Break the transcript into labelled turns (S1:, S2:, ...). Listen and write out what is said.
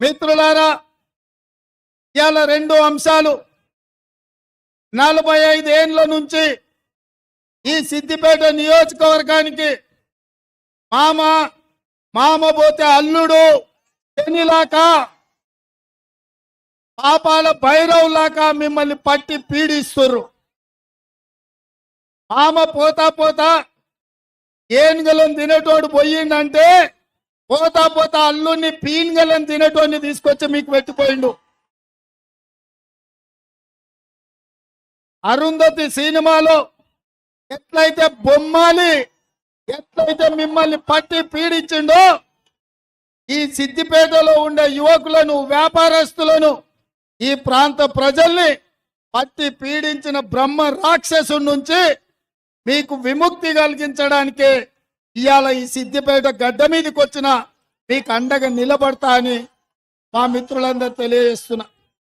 S1: మిత్రులారా, ఇవాళ రెండు అంశాలు. 45 ఏళ్ల నుంచి ఈ సిద్దిపేట నియోజకవర్గానికి మామ పోతే అల్లుడు శనిలాగా పాపాల భైరవులాగా మిమ్మల్ని పట్టి పీడిస్తుర్రు. మామ పోతా ఏనుగలం తినేటోడు పోయిండంటే పోతా అల్లుడిని పీనుగలం తినేటోడిని తీసుకొచ్చి మీకు పెట్టిపోయిండు. అరుంధతి సినిమాలో ఎట్లయితే బొమ్మాలి ఎట్లయితే మిమ్మల్ని పట్టి పీడించిండో ఈ సిద్దిపేటలో ఉండే యువకులను, వ్యాపారస్తులను, ఈ ప్రాంత ప్రజల్ని పట్టి పీడించిన బ్రహ్మ రాక్షసుడి నుంచి మీకు విముక్తి కలిగించడానికే ఇవాళ ఈ సిద్దిపేట గడ్డ మీదకి వచ్చిన మీకు అండగా నిలబడతా అని మా మిత్రులందరూ తెలియజేస్తున్నా.